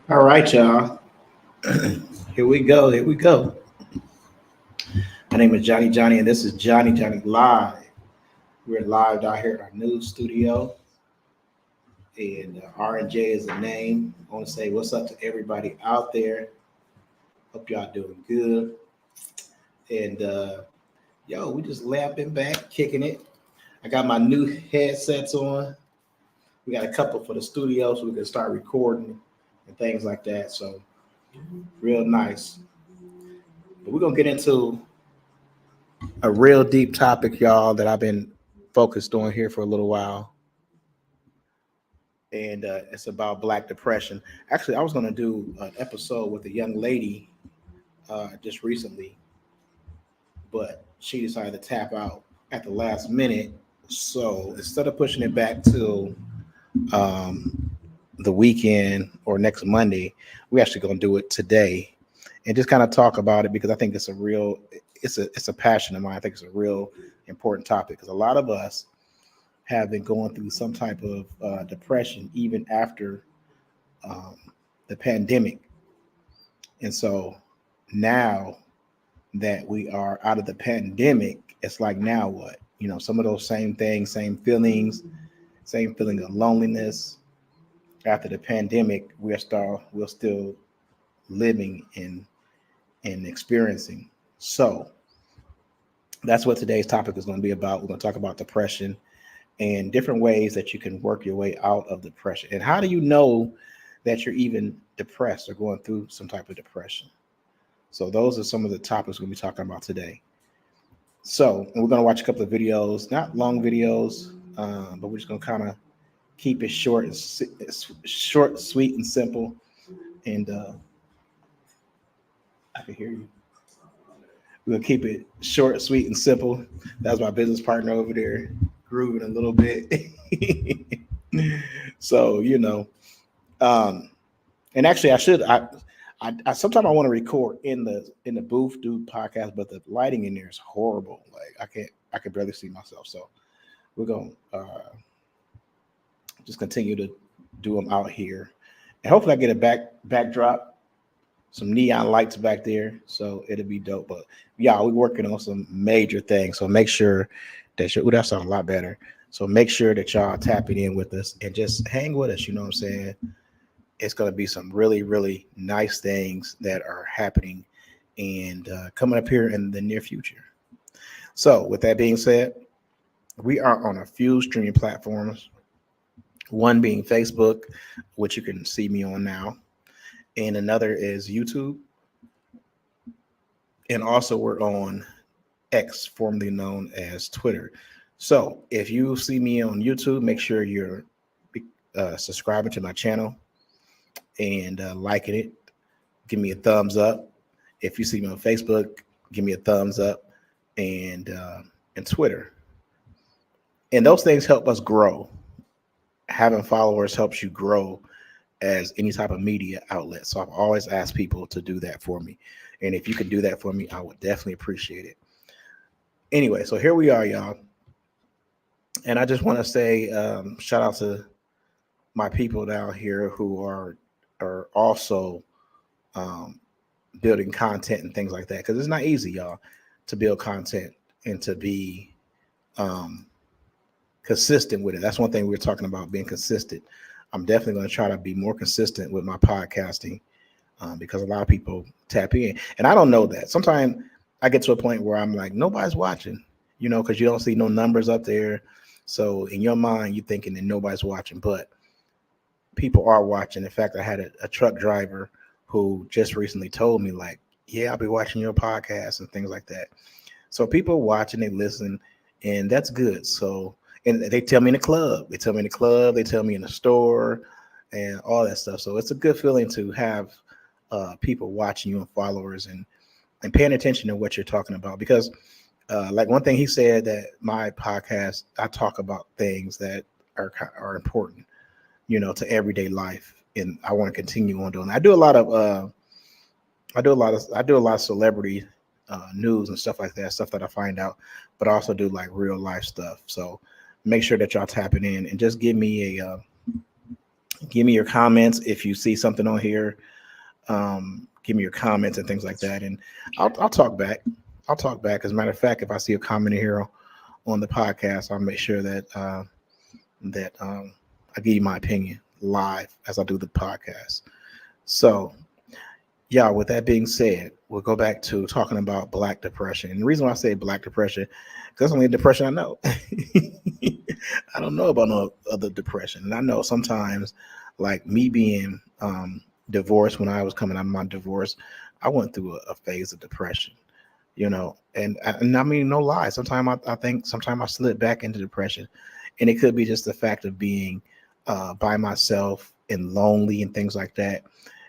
All right, y'all. Here we go. Here we go. My name is Johnny, and this is Johnny Live. We're live out here at our new studio, and R&J is the name. I want to say what's up to everybody out there. Hope y'all doing good. And yo, we just lapping back, kicking it. I got my new headsets on. We got a couple for the studio, so we can start recording and things like that. So real nice. But we're gonna get into a real deep topic, y'all, that I've been focused on here for a little while, and it's about Black depression. Actually, I was going to do an episode with a young lady just recently, but she decided to tap out at the last minute. So instead of pushing it back till um, the weekend or next Monday, we're actually going to do it today and just kind of talk about it because I think it's a passion of mine. I think it's a real important topic because a lot of us have been going through some type of depression even after um, the pandemic. And so now that we are out of the pandemic, it's like, now what? You know, some of those same things, same feeling of loneliness. After the pandemic, we're still living and experiencing. So that's what today's topic is going to be about. We're going to talk about depression and different ways that you can work your way out of depression. And how do you know that you're even depressed or going through some type of depression? So those are some of the topics we're going to be talking about today. So and we're going to watch a couple of videos, not long videos, but we're just going to kind of keep it short, sweet, and simple. And I can hear you. We're going to keep it short, sweet, and simple. That's my business partner over there, grooving a little bit. So, um, and actually, I sometimes I want to record in the booth, do podcast, but the lighting in there is horrible. Like I can barely see myself. So we're gonna just continue to do them out here, and hopefully I get a backdrop, some neon lights back there, so it'll be dope. But yeah, we're working on some major things, so make sure that that sounds a lot better. So make sure that y'all tapping in with us and just hang with us. You know what I'm saying? It's going to be some really, really nice things that are happening and coming up here in the near future. So, with that being said, we are on a few streaming platforms, one being Facebook, which you can see me on now, and another is YouTube. And also, we're on X, formerly known as Twitter. So, if you see me on YouTube, make sure you're subscribing to my channel and liking it. Give me a thumbs up. If you see me on Facebook, give me a thumbs up, and Twitter. And those things help us grow. Having followers helps you grow as any type of media outlet. So I've always asked people to do that for me. And if you could do that for me, I would definitely appreciate it. Anyway, so here we are, y'all. And I just want to say shout out to my people down here who are also um, building content and things like that, because it's not easy, y'all, to build content and to be um, consistent with it. That's one thing we were talking about, being consistent. I'm definitely going to try to be more consistent with my podcasting because a lot of people tap in, and I don't know that. Sometimes I get to a point where I'm like, nobody's watching, because you don't see no numbers up there. So in your mind, you're thinking that nobody's watching, but people are watching. In fact, I had a truck driver who just recently told me, like, yeah, I'll be watching your podcast and things like that. So people watch and they listen, and that's good. So, and they tell me in the club, they tell me in the store, and all that stuff. So it's a good feeling to have people watching you and followers and paying attention to what you're talking about. Because like one thing he said, that my podcast, I talk about things that are important, to everyday life. And I want to continue on doing that. I do a lot of celebrity news and stuff like that, stuff that I find out, but I also do like real life stuff. So make sure that y'all tapping in and just give me Give me your comments if you see something on here. Give me your comments and things like that, and I'll talk back. I'll talk back. As a matter of fact, if I see a comment here on the podcast, I'll make sure that I give you my opinion live as I do the podcast. So, yeah, with that being said, we'll go back to talking about Black depression. And the reason why I say Black depression, because that's the only depression I know. I don't know about no other depression. And I know sometimes, like me being divorced, when I was coming out of my divorce, I went through a phase of depression, and I mean, no lie. Sometimes I think sometimes I slip back into depression, and it could be just the fact of being by myself and lonely and things like that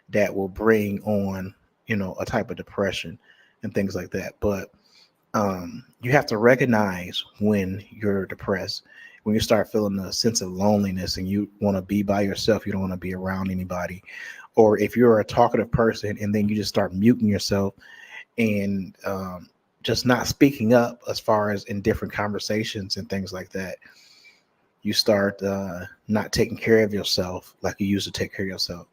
that will bring on, a type of depression and things like that. But you have to recognize when you're depressed, when you start feeling a sense of loneliness and you want to be by yourself, you don't want to be around anybody. Or if you're a talkative person and then you just start muting yourself and just not speaking up as far as in different conversations and things like that, you start not taking care of yourself like you used to take care of yourself.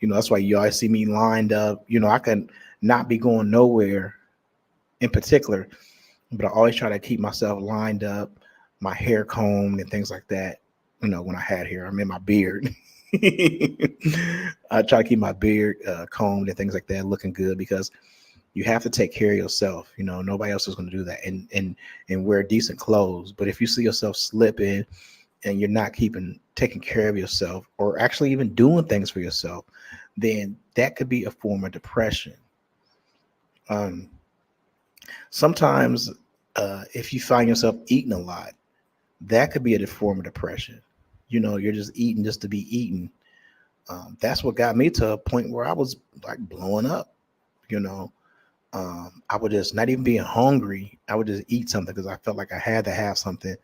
That's why you always see me lined up. I can not be going nowhere in particular, but I always try to keep myself lined up, my hair combed and things like that. When I had hair, I mean my beard. I try to keep my beard combed and things like that, looking good, because you have to take care of yourself. Nobody else is going to do that, and wear decent clothes. But if you see yourself slipping and you're not taking care of yourself, or actually even doing things for yourself, then that could be a form of depression. Um, Sometimes, if you find yourself eating a lot, that could be a form of depression. You're just eating just to be eating. That's what got me to a point where I was like blowing up. You know, I would just not even being hungry. I would just eat something because I felt like I had to have something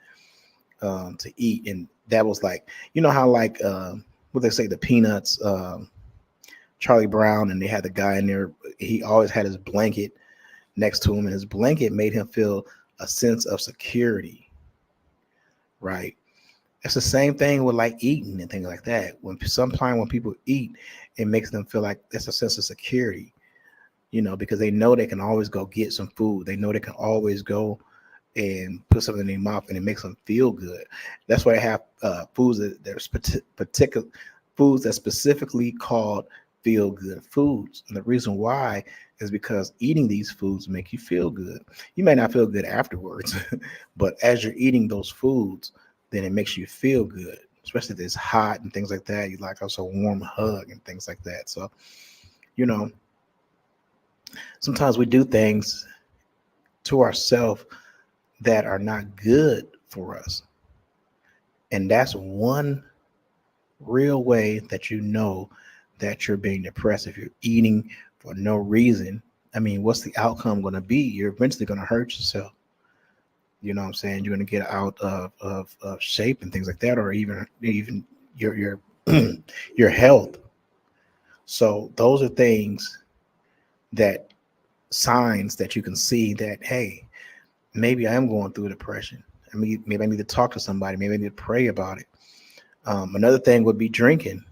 to eat, and that was like, how like what they say, the Peanuts, Charlie Brown, and they had the guy in there. He always had his blanket next to him, and his blanket made him feel a sense of security, right? It's the same thing with like eating and things like that. Sometimes when people eat, it makes them feel like there's a sense of security, because they know they can always go get some food. They know they can always go and put something in their mouth, and it makes them feel good. That's why they have foods that there's particular foods that specifically called feel good foods. And the reason why is because eating these foods make you feel good. You may not feel good afterwards, but as you're eating those foods, then it makes you feel good, especially if it's hot and things like that. You like also a warm hug and things like that. So, you know, sometimes we do things to ourselves that are not good for us. And that's one real way that that you're being depressed. If you're eating for no reason, I mean, what's the outcome going to be? You're eventually going to hurt yourself. You know what I'm saying? You're going to get out of shape and things like that, or even your your health. So those are things that signs that you can see that, hey, maybe I am going through depression. Maybe I need to talk to somebody. Maybe I need to pray about it. Another thing would be drinking.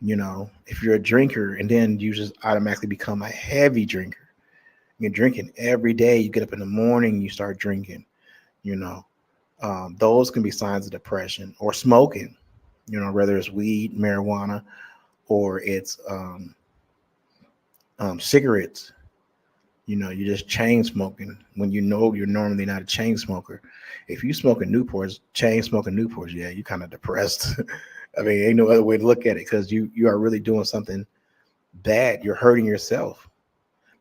If you're a drinker and then you just automatically become a heavy drinker, you're drinking every day. You get up in the morning, you start drinking. You know, those can be signs of depression. Or smoking. Whether it's weed, marijuana, or it's cigarettes. You just chain smoking when you're normally not a chain smoker. If you smoking Newports, chain smoking Newports, yeah, you kind of depressed. I mean, ain't no other way to look at it, because you are really doing something bad. You're hurting yourself.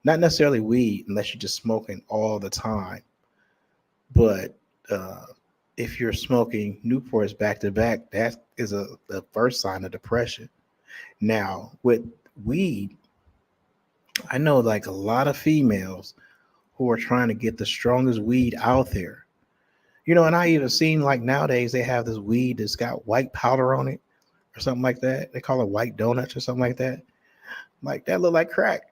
Not necessarily weed, unless you're just smoking all the time. But if you're smoking Newports back to back, that is the first sign of depression. Now, with weed, I know like a lot of females who are trying to get the strongest weed out there. And I even seen like nowadays they have this weed that's got white powder on it or something like that. They call it white donuts or something like that. Like that look like crack.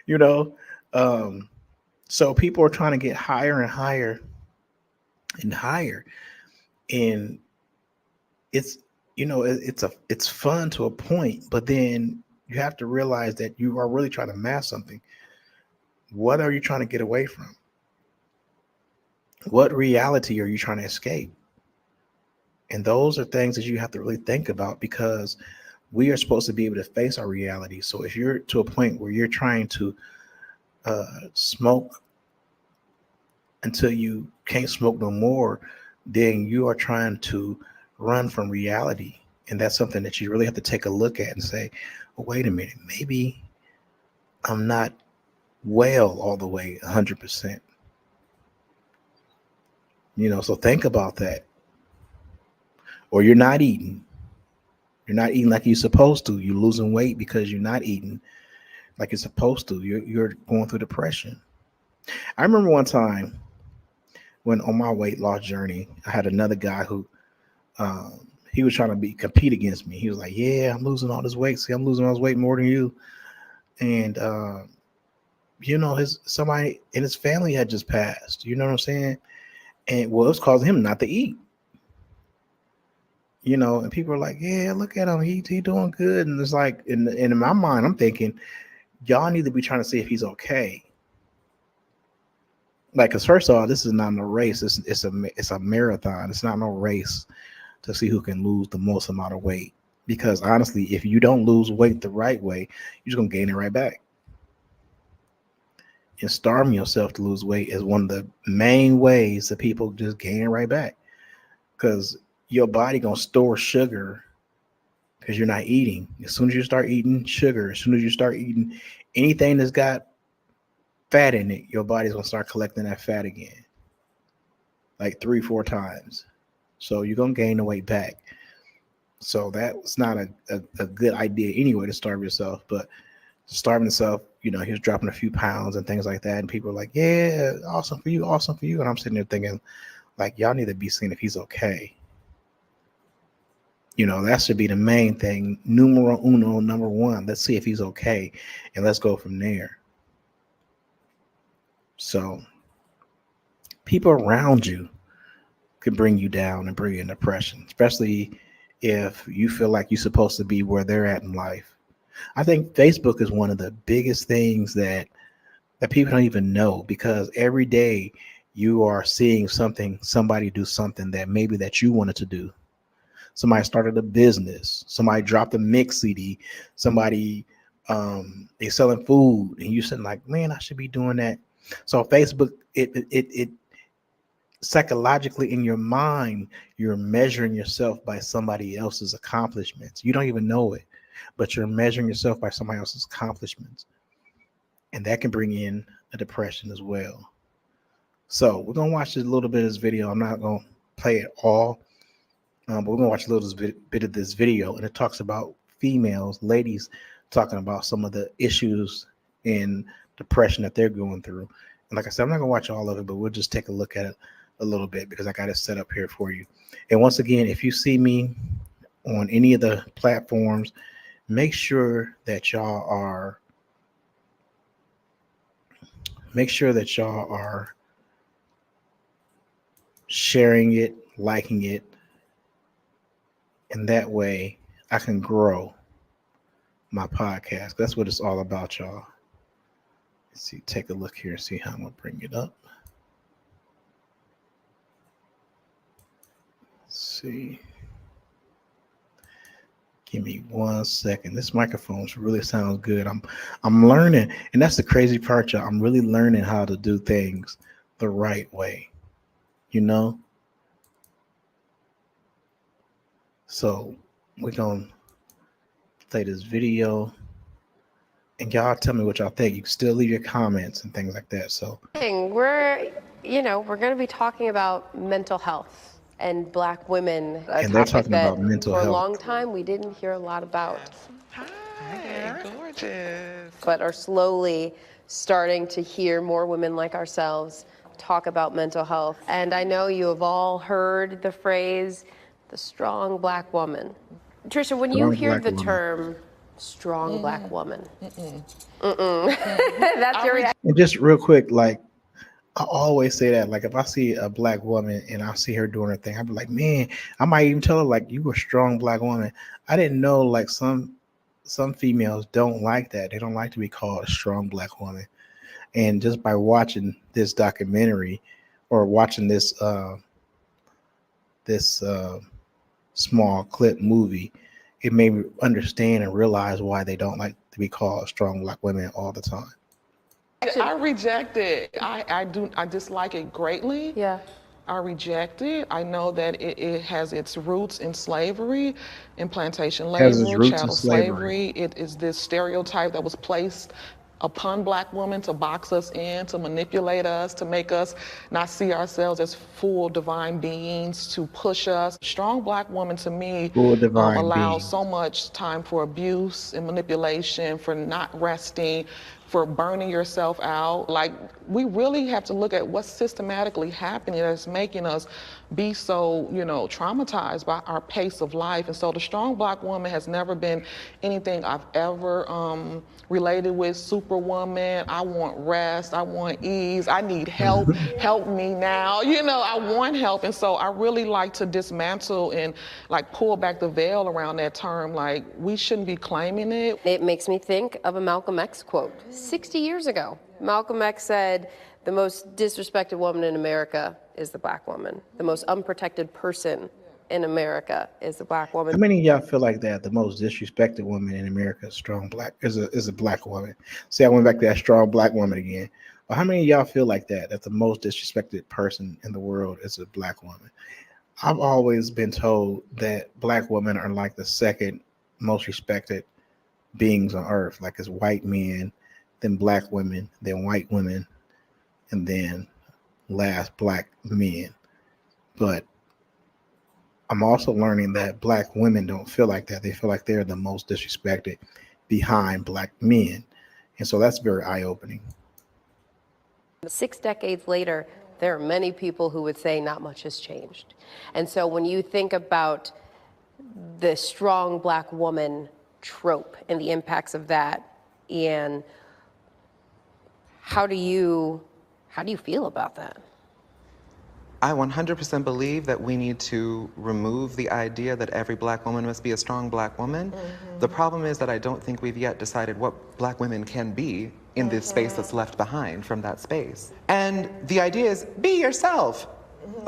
you know. Um, so people are trying to get higher and higher and higher. And it's it's fun to a point, but then you have to realize that you are really trying to mask something. What are you trying to get away from? What reality are you trying to escape? And those are things that you have to really think about, because we are supposed to be able to face our reality. So if you're to a point where you're trying to smoke until you can't smoke no more, then you are trying to run from reality. And that's something that you really have to take a look at and say, well, wait a minute, maybe I'm not well all the way 100%. So think about that. Or you're not eating. You're not eating like you're supposed to. You're losing weight because you're not eating like you're supposed to. You're going through depression. I remember one time when on my weight loss journey, I had another guy who he was trying to compete against me. He was like, "Yeah, I'm losing all this weight. See, I'm losing all this weight more than you." And somebody in his family had just passed. You know what I'm saying? And well, it was causing him not to eat. And people are like, "Yeah, look at him. He doing good." And it's like, in my mind, I'm thinking, y'all need to be trying to see if he's okay. Like, cause first of all, this is not no race. It's a marathon. It's not no race to see who can lose the most amount of weight. Because honestly, if you don't lose weight the right way, you're just gonna gain it right back. And starving yourself to lose weight is one of the main ways that people just gain it right back. Because your body gonna store sugar because you're not eating. As soon as you start eating sugar, as soon as you start eating anything that's got fat in it, your body's gonna start collecting that fat again, like 3-4 times. So you're gonna gain the weight back. So that's not a good idea anyway to starve yourself. But starving yourself, he was dropping a few pounds and things like that, and people are like, "Yeah, awesome for you, awesome for you." And I'm sitting there thinking, like, y'all need to be seeing if he's okay. That should be the main thing. Numero uno, number one. Let's see if he's okay, and let's go from there. So people around you could bring you down and bring you in depression, especially if you feel like you're supposed to be where they're at in life. I think Facebook is one of the biggest things that people don't even know, because every day you are seeing somebody do something that maybe that you wanted to do. Somebody started a business, somebody dropped a mix CD, somebody they selling food, and you're sitting like, man, I should be doing that. So Facebook, it psychologically in your mind, you're measuring yourself by somebody else's accomplishments. You don't even know it, but you're measuring yourself by somebody else's accomplishments. And that can bring in a depression as well. So we're going to watch a little bit of this video. I'm not going to play it all, but we're going to watch a little bit of this video. And it talks about ladies talking about some of the issues in depression that they're going through. And like I said, I'm not going to watch all of it, but we'll just take a look at it a little bit because I got it set up here for you. And once again, if you see me on any of the platforms, make sure that y'all are sharing it, liking it, and that way I can grow my podcast. That's what it's all about, y'all. Let's see, take a look here and see how I'm gonna bring it up. Let's see. Give me 1 second. This microphone really sounds good. I'm learning, and that's the crazy part, y'all. I'm really learning how to do things the right way. So we're gonna play this video, and y'all tell me what y'all think. You can still leave your comments and things like that. So we're going to be talking about mental health and Black women, and they're talking about mental health. For a long time we didn't hear a lot about. Hi, gorgeous. But are slowly starting to hear more women like ourselves talk about mental health. And I know you have all heard the phrase, the strong Black woman. Trisha, when you hear the term strong Black woman, that's your reaction. And just real quick, like, I always say that. Like if I see a black woman and I see her doing her thing, I'd be like, man, I might even tell her like you a strong black woman. I didn't know like some females don't like that. They don't like to be called a strong black woman. And just by watching this documentary or watching this small clip movie, it made me understand and realize why they don't like to be called strong black women all the time. I reject it. I dislike it greatly. Yeah. I reject it. I know that it has its roots in slavery, in plantation Has its labor, roots in chattel slavery. slavery. It is this stereotype that was placed upon black women to box us in, to manipulate us, to make us not see ourselves as full divine beings, to push us. Strong black woman to me Full divine allows beings. so much time for abuse and manipulation, for not resting, for burning yourself out. Like, we really have to look at what's systematically happening that's making us be so, traumatized by our pace of life. And so the strong black woman has never been anything I've ever related with. Superwoman, I want rest, I want ease, I need help, help me now. I want help. And so I really like to dismantle and like pull back the veil around that term. Like, we shouldn't be claiming it. It makes me think of a Malcolm X quote. 60 years ago, Malcolm X said, the most disrespected woman in America is the black woman. The most unprotected person in America is the black woman. How many of y'all feel like that the most disrespected woman in America is a black woman? See, I went back to that strong black woman again. But how many of y'all feel like that the most disrespected person in the world is a black woman? I've always been told that black women are like the second most respected beings on earth, like it's white men, then black women, then white women, and then last black men. But I'm also learning that black women don't feel like that. They feel like they're the most disrespected behind black men. And so that's very eye-opening. 6 decades later, there are many people who would say not much has changed. And so when you think about the strong black woman trope and the impacts of that, and how do you feel about that? I 100% believe that we need to remove the idea that every black woman must be a strong black woman. The problem is that I don't think we've yet decided what black women can be in this space that's left behind from that space. And the idea is, be yourself.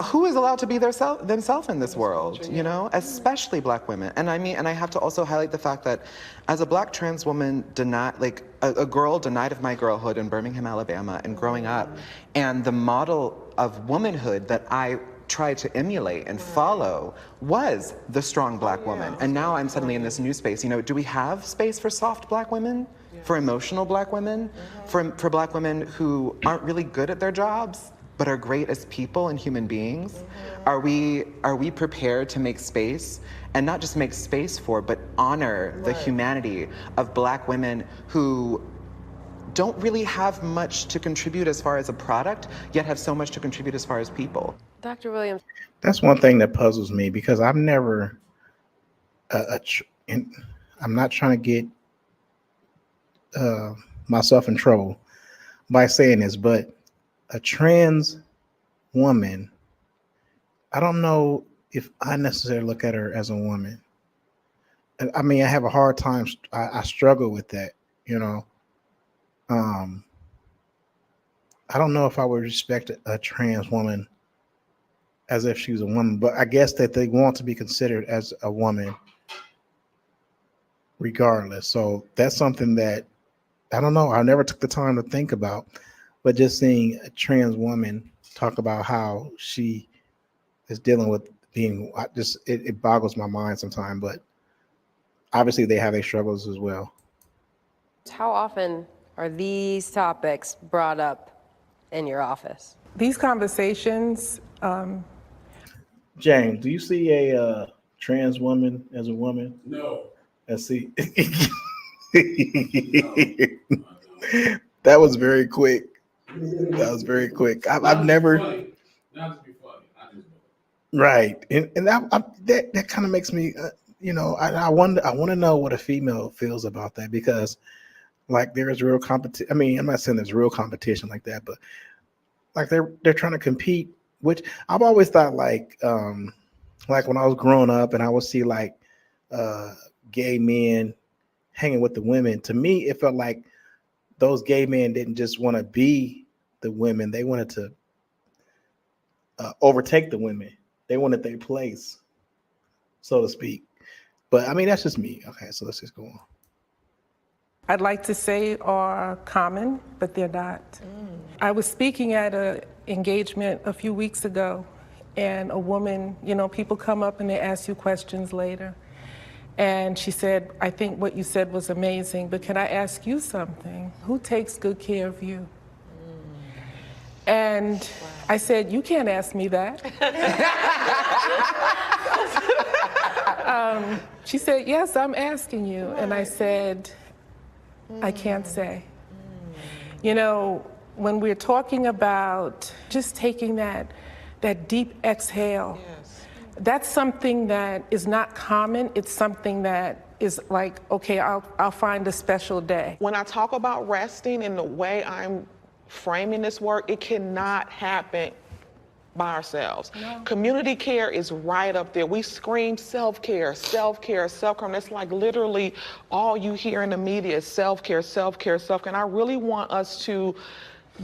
Who is allowed to be themselves in this world, especially black women? And I have to also highlight the fact that as a black trans woman, a girl denied of my girlhood in Birmingham, Alabama, and growing up, and the model of womanhood that I tried to emulate and follow was the strong black woman. And now I'm suddenly in this new space. Do we have space for soft black women? For emotional black women? For black women who aren't really good at their jobs, but are great as people and human beings? Are we prepared to make space, and not just make space for, but honor the humanity of black women who don't really have much to contribute as far as a product, yet have so much to contribute as far as people? Dr. Williams. That's one thing that puzzles me, because I've never, I'm not trying to get myself in trouble by saying this, but a trans woman, I don't know if I necessarily look at her as a woman. I mean, I have a hard time. I struggle with that, I don't know if I would respect a trans woman as if she was a woman, but I guess that they want to be considered as a woman regardless. So that's something that I don't know. I never took the time to think about, but just seeing a trans woman talk about how she is dealing with being, it boggles my mind sometimes, but obviously they have their struggles as well. How often are these topics brought up in your office? These conversations, James, do you see a trans woman as a woman? No. Let's see. No. That was very quick. I've never. Funny. Not to be funny. I just Right, and that kind of makes me, I want to know what a female feels about that, because like there is real competition. I mean, I'm not saying there's real competition like that, but like they're trying to compete, which I've always thought like when I was growing up and I would see like gay men hanging with the women. To me, it felt like those gay men didn't just want to be the women; they wanted to overtake the women. They wanted their place, so to speak. But I mean, that's just me. Okay, so let's just go on. I'd like to say are common, but they're not. I was speaking at an engagement a few weeks ago, and a woman, you know, people come up and they ask you questions later. And she said, I think what you said was amazing, but can I ask you something? Who takes good care of you? And I said, you can't ask me that. She said, yes, I'm asking you. And I said, I can't say. You know, when we're talking about just taking that deep exhale, that's something that is not common. It's something that is like, okay, I'll find a special day. When I talk about resting in the way I'm framing this work, it cannot happen by ourselves. No. Community care is right up there. We scream self-care, self-care, self-care. And it's like literally all you hear in the media is self-care, self-care, self-care. And I really want us to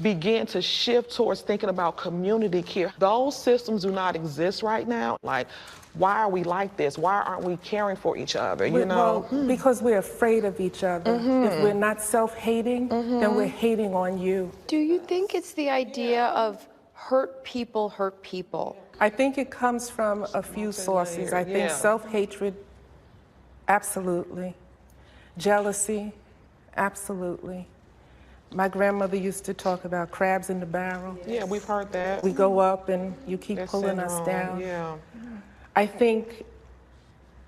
begin to shift towards thinking about community care. Those systems do not exist right now. Like, why are we like this? Why aren't we caring for each other, you know? Well, because we're afraid of each other. If we're not self-hating, then we're hating on you. Do you think it's the idea of hurt people hurt people? I think it comes from a few sources. I think self-hatred, absolutely. Jealousy, absolutely. My grandmother used to talk about crabs in the barrel. Yeah, we've heard that. We go up and you keep pulling us down. Yeah. I think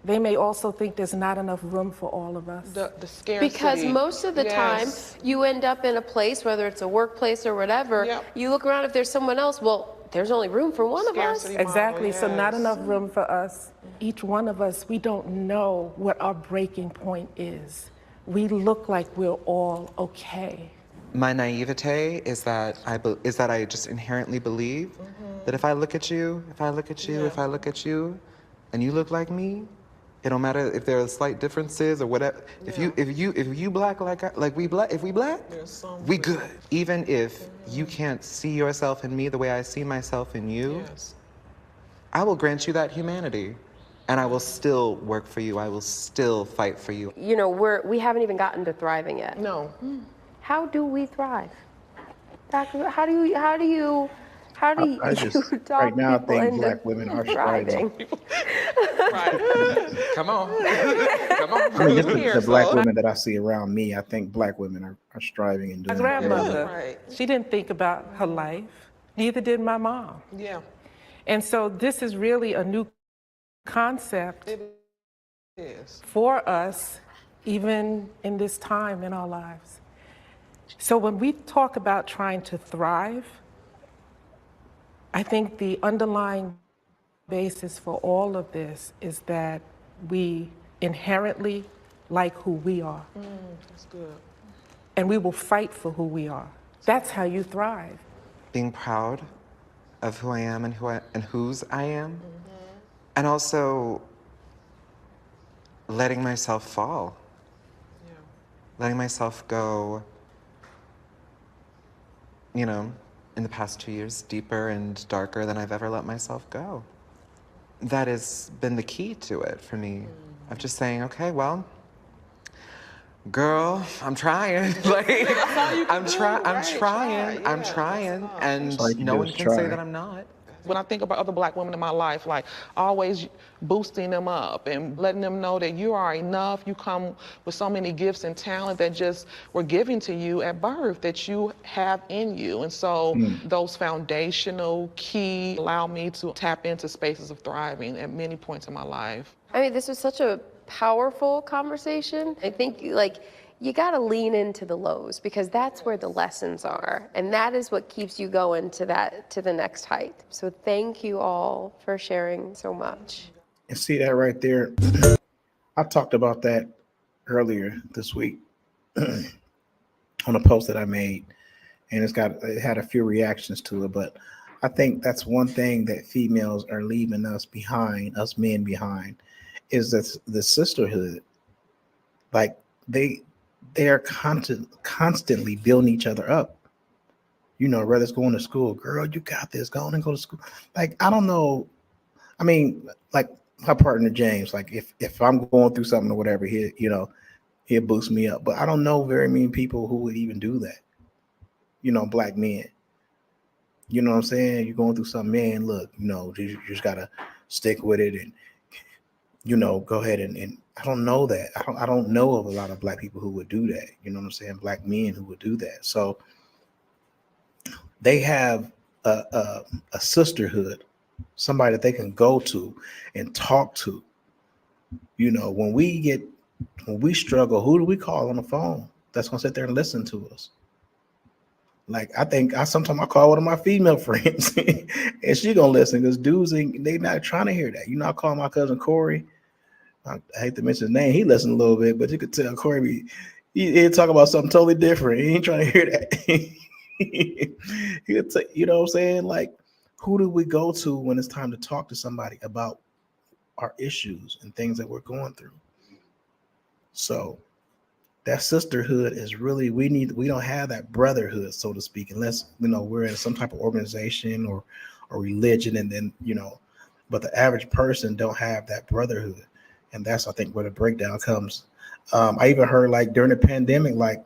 they may also think there's not enough room for all of us. The scarcity. Because most of the time, you end up in a place, whether it's a workplace or whatever, you look around, if there's someone else, well, there's only room for one of us. Exactly, so not enough room for us. Each one of us, we don't know what our breaking point is. We look like we're all okay. My naivete is that I just inherently believe that if I look at you, if I look at you, and you look like me, it don't matter if there are slight differences or whatever. If you black like we black, if we black, we good. Even if you can't see yourself in me the way I see myself in you, I will grant you that humanity. And I will still work for you. I will still fight for you. You know, we haven't even gotten to thriving yet. No. How do we thrive? Doctor, how do you I just talk right now I people think into black women are thriving. Right. Come on. Come on. I mean, just the black women that I see around me, I think black women are striving and My doing well. grandmother, she didn't think about her life. Neither did my mom. Yeah. And so this is really a new concept It is. for us, even in this time in our lives. So when we talk about trying to thrive, I think the underlying basis for all of this is that we inherently like who we are. That's good. And we will fight for who we are. That's how you thrive. Being proud of who I am and whose I am. And also letting myself fall. Yeah. Letting myself go, you know, in the past 2 years, deeper and darker than I've ever let myself go. That has been the key to it for me. Of just saying, okay, well, girl, I'm trying. Like, I'm trying. And no one can say that I'm not. When I think about other black women in my life, like always boosting them up and letting them know that you are enough. You come with so many gifts and talent that just were given to you at birth that you have in you. And so those foundational key allow me to tap into spaces of thriving at many points in my life. I mean, this was such a powerful conversation. I think you got to lean into the lows because that's where the lessons are. And that is what keeps you going to the next height. So thank you all for sharing so much. And see that right there? I talked about that earlier this week on a post that I made. and it had a few reactions to it. But I think that's one thing that females are leaving us behind, us men behind, is that the sisterhood. Like they are constantly building each other up. Whether it's going to school, girl, you got this, go on and go to school. Like, I don't know. I mean, like my partner James, like if I'm going through something or whatever, he'll boost me up. But I don't know very many people who would even do that. Black men. You know what I'm saying? You're going through something, man. Look, you just gotta stick with it and go ahead and I don't know that. I don't know of a lot of black people who would do that. You know what I'm saying? Black men who would do that. So they have a sisterhood, somebody that they can go to and talk to. When we struggle, who do we call on the phone that's gonna sit there and listen to us? Like, I think sometimes I call one of my female friends and she gonna listen, because dudes they not trying to hear that. I call my cousin Corey. I hate to mention his name. He listened a little bit, but you could tell Corey, he'd talk about something totally different. He ain't trying to hear that. He'll you know what I'm saying? Like, who do we go to when it's time to talk to somebody about our issues and things that we're going through? So that sisterhood is really, we don't have that brotherhood, so to speak, unless, we're in some type of organization or religion, and then, but the average person don't have that brotherhood. And that's, I think, where the breakdown comes. I even heard, like, during the pandemic, like,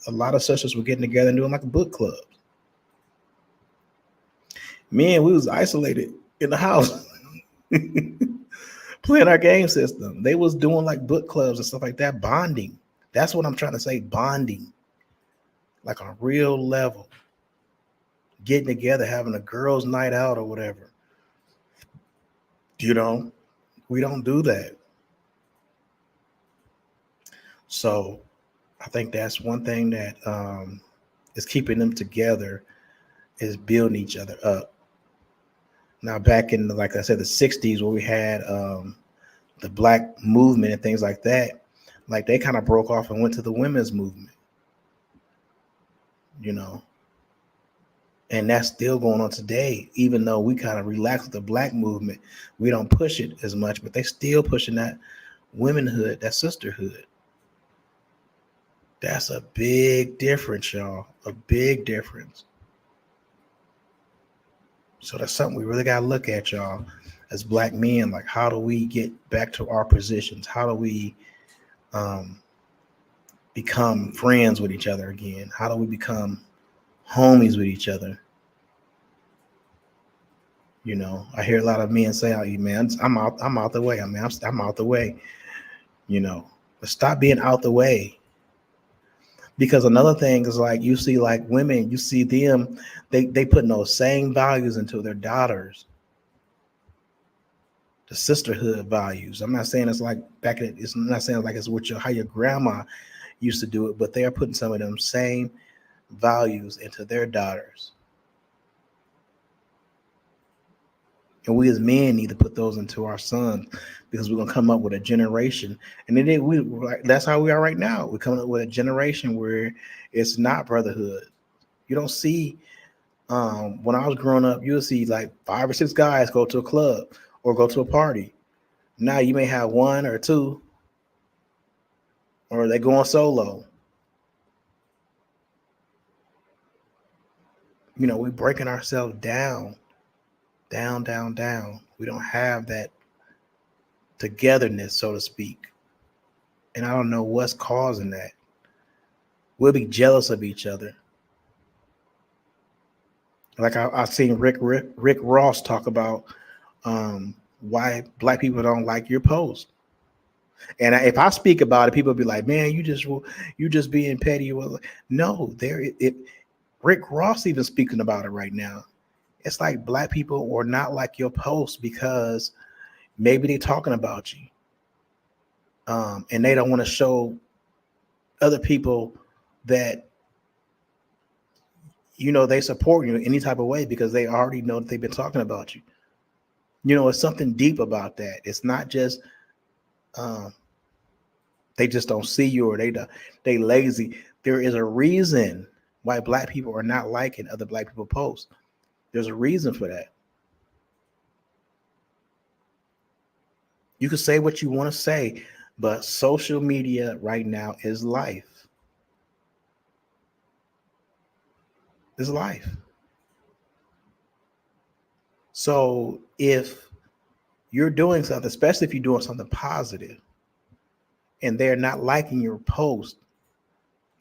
a lot of sisters were getting together and doing like a book club. Man, we was isolated in the house playing our game system. They was doing like book clubs and stuff like that, bonding. That's what I'm trying to say, bonding. Like, on a real level. Getting together, having a girls' night out or whatever. We don't do that. So I think that's one thing that is keeping them together, is building each other up. Now, back in, like I said, the 60s, where we had the black movement and things like that, like, they kind of broke off and went to the women's movement, and that's still going on today. Even though we kind of relaxed with the black movement, we don't push it as much, but they still pushing that womanhood, that sisterhood. That's a big difference, y'all. A big difference. So that's something we really got to look at, y'all, as black men. Like, how do we get back to our positions? How do we become friends with each other again? How do we become homies with each other? I hear a lot of men say, "Oh, man, I'm out the way. I mean, I'm out the way." But stop being out the way. Because another thing is, like, you see, like, women, you see them, they putting those same values into their daughters. The sisterhood values. I'm not saying it's like it's not saying like it's how your grandma used to do it, but they are putting some of them same values into their daughters. And we as men need to put those into our sons, because we're gonna come up with a generation, and that's how we are right now. We're coming up with a generation where it's not brotherhood. You don't see, when I was growing up, you'll see like 5 or 6 guys go to a club or go to a party. Now you may have 1 or 2, or they go on solo. We're breaking ourselves down. We don't have that togetherness, so to speak. And I don't know what's causing that. We'll be jealous of each other. Like, I've seen Rick Ross talk about why black people don't like your post. And if I speak about it, people will be like, "Man, you just being petty." No, Rick Ross even speaking about it right now. It's like, black people are not like your post because maybe they're talking about you. And they don't want to show other people that, they support you in any type of way, because they already know that they've been talking about you. It's something deep about that. It's not just they just don't see you, or they lazy. There is a reason why black people are not liking other black people posts. There's a reason for that. You can say what you want to say, but social media right now is life. It's life. So if you're doing something, especially if you're doing something positive, and they're not liking your post,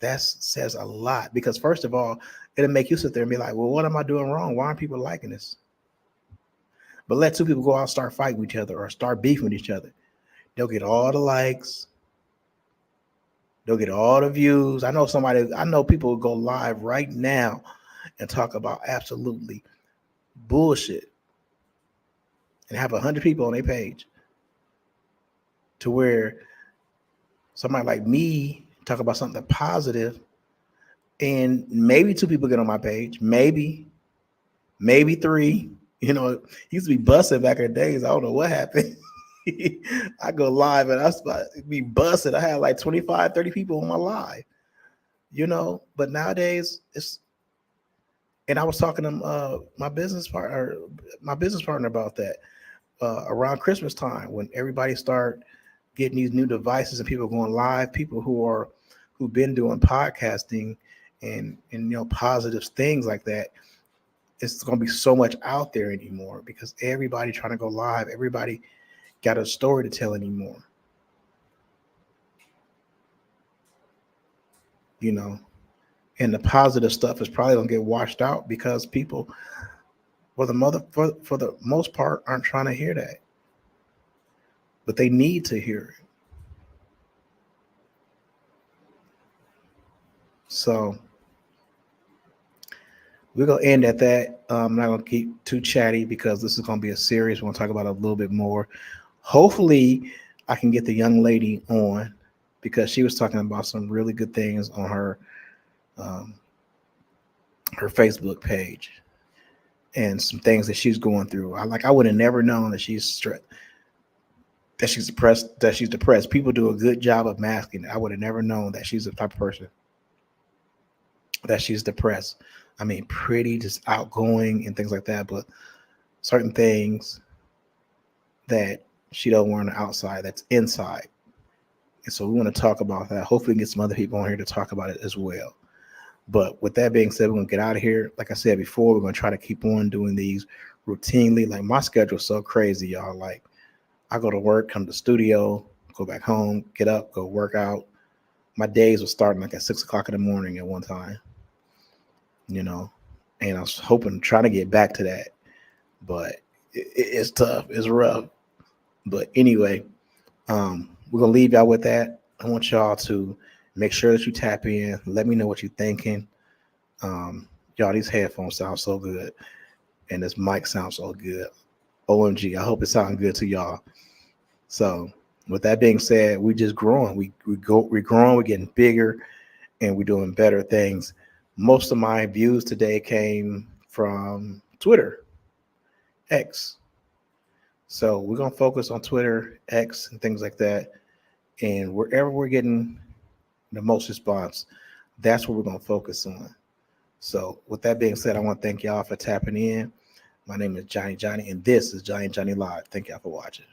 that says a lot. Because first of all, it'll make you sit there and be like, well, what am I doing wrong? Why aren't people liking this? But let two people go out and start fighting with each other or start beefing with each other. They'll get all the likes. They'll get all the views. I know people will go live right now and talk about absolutely bullshit and have 100 people on their page, to where somebody like me talk about something positive and maybe 2 people get on my page, maybe 3. You know, it used to be busted back in the days. I don't know what happened. I go live and I be busted. I had like 25, 30 people on my live, you know, but nowadays it's, and I was talking to my business partner about that around Christmas time, when everybody start getting these new devices and people going live, people who've been doing podcasting and you know, positive things like that. It's going to be so much out there anymore because everybody trying to go live. Everybody got a story to tell anymore. You know, and the positive stuff is probably going to get washed out because people, for the most part, aren't trying to hear that. But they need to hear it. So we're going to end at that. I'm not going to keep too chatty because this is going to be a series. We're going to talk about it a little bit more. Hopefully, I can get the young lady on because she was talking about some really good things on her Facebook page and some things that she's going through. I would have never known that she's stressed, that she's depressed. People do a good job of masking it. I would have never known that she's the type of person that she's depressed. I mean, pretty, just outgoing and things like that, but certain things that she don't want on the outside, that's inside. And so we want to talk about that. Hopefully get some other people on here to talk about it as well. But with that being said, we're going to get out of here. Like I said before, we're going to try to keep on doing these routinely. Like, my schedule's so crazy, y'all. Like, I go to work, come to the studio, go back home, get up, go work out. My days were starting like at 6 o'clock in the morning at one time, you know, and I was hoping, trying to get back to that, but it's tough. It's rough. But anyway, we're going to leave y'all with that. I want y'all to make sure that you tap in. Let me know what you're thinking. Y'all, these headphones sound so good, and this mic sounds so good. OMG, I hope it sounds good to y'all. So with that being said, we just growing. We're growing, we're getting bigger, and we're doing better things. Most of my views today came from Twitter, X. So we're going to focus on Twitter, X, and things like that. And wherever we're getting the most response, that's what we're going to focus on. So with that being said, I want to thank y'all for tapping in. My name is Johnny, and this is Johnny Live. Thank y'all for watching.